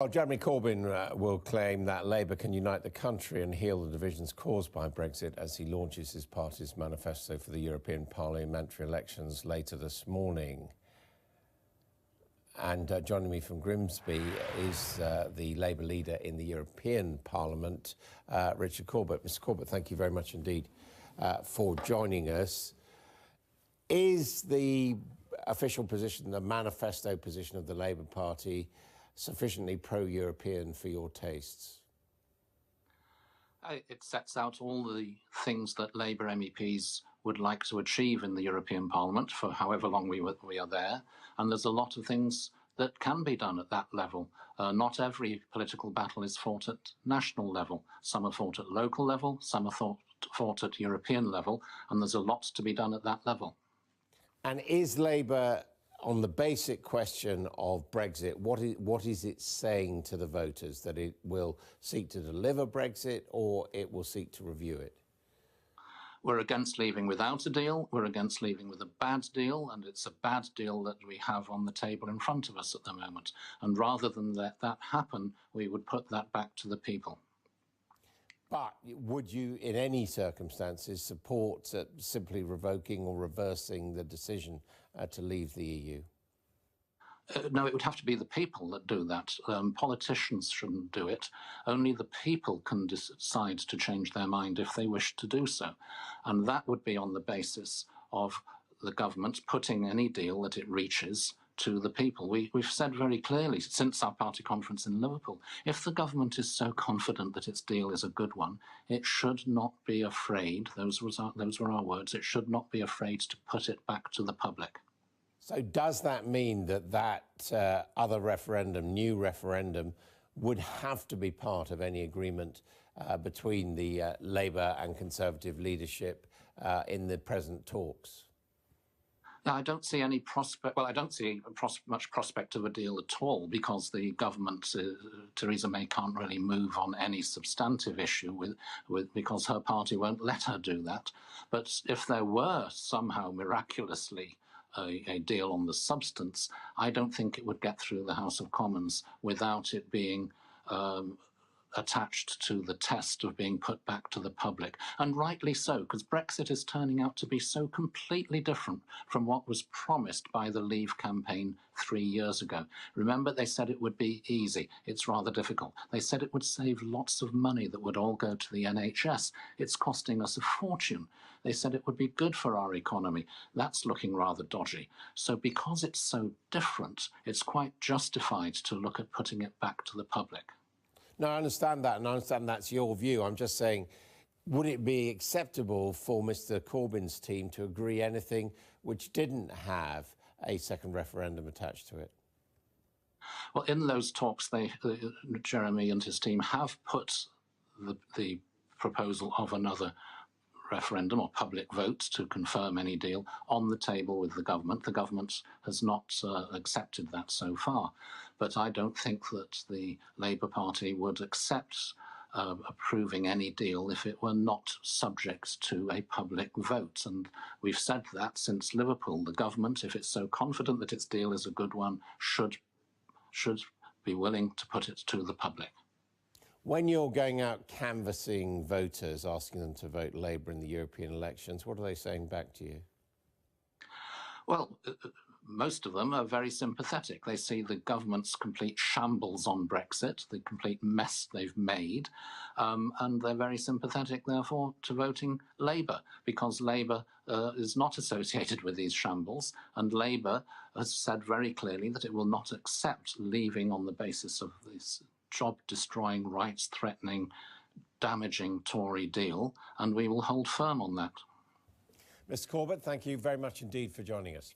Well, Jeremy Corbyn will claim that Labour can unite the country and heal the divisions caused by Brexit as he launches his party's manifesto for the European parliamentary elections later this morning. And joining me from Grimsby is the Labour leader in the European Parliament, Richard Corbett. Mr Corbett, thank you very much indeed for joining us. Is the official position, the manifesto position of the Labour Party, sufficiently pro-European for your tastes? It sets out all the things that Labour MEPs would like to achieve in the European Parliament for however long we are there, and there's a lot of things that can be done at that level. Not every political battle is fought at national level. Some are fought at local level, some are fought at European level, and there's a lot to be done at that level. And is Labour, on the basic question of Brexit, what is it saying to the voters? That it will seek to deliver Brexit or it will seek to review it? We're against leaving without a deal. We're against leaving with a bad deal, and it's a bad deal that we have on the table in front of us at the moment. And rather than let that happen, we would put that back to the people. But would you, in any circumstances, support simply revoking or reversing the decision to leave the EU? No, it would have to be the people that do that. Politicians shouldn't do it. Only the people can decide to change their mind if they wish to do so. And that would be on the basis of the government putting any deal that it reaches to the people. We've said very clearly since our party conference in Liverpool, if the government is so confident that its deal is a good one, it should not be afraid, those were our words, it should not be afraid to put it back to the public. So does that mean that other referendum, new referendum, would have to be part of any agreement between the Labour and Conservative leadership in the present talks? I don't see any prospect. Well, I don't see much prospect of a deal at all, because the government, Theresa May, can't really move on any substantive issue because her party won't let her do that. But if there were somehow miraculously a deal on the substance, I don't think it would get through the House of Commons without it being attached to the test of being put back to the public. And rightly so, because Brexit is turning out to be so completely different from what was promised by the Leave campaign 3 years ago. Remember, they said it would be easy. It's rather difficult. They said it would save lots of money that would all go to the NHS. It's costing us a fortune. They said it would be good for our economy. That's looking rather dodgy. So because it's so different, it's quite justified to look at putting it back to the public. No, I understand that, and I understand that's your view. I'm just saying, would it be acceptable for Mr Corbyn's team to agree anything which didn't have a second referendum attached to it? Well, in those talks, Jeremy and his team have put the proposal of another referendum or public vote to confirm any deal on the table with the government. The government has not accepted that so far, but I don't think that the Labour Party would accept approving any deal if it were not subject to a public vote. And we've said that since Liverpool. The government, if it's so confident that its deal is a good one, should be willing to put it to the public. When you're going out canvassing voters, asking them to vote Labour in the European elections, what are they saying back to you? Well, most of them are very sympathetic. They see the government's complete shambles on Brexit, the complete mess they've made, and they're very sympathetic, therefore, to voting Labour, because Labour is not associated with these shambles, and Labour has said very clearly that it will not accept leaving on the basis of this job-destroying, rights-threatening, damaging Tory deal, and we will hold firm on that. Mr Corbett, thank you very much indeed for joining us.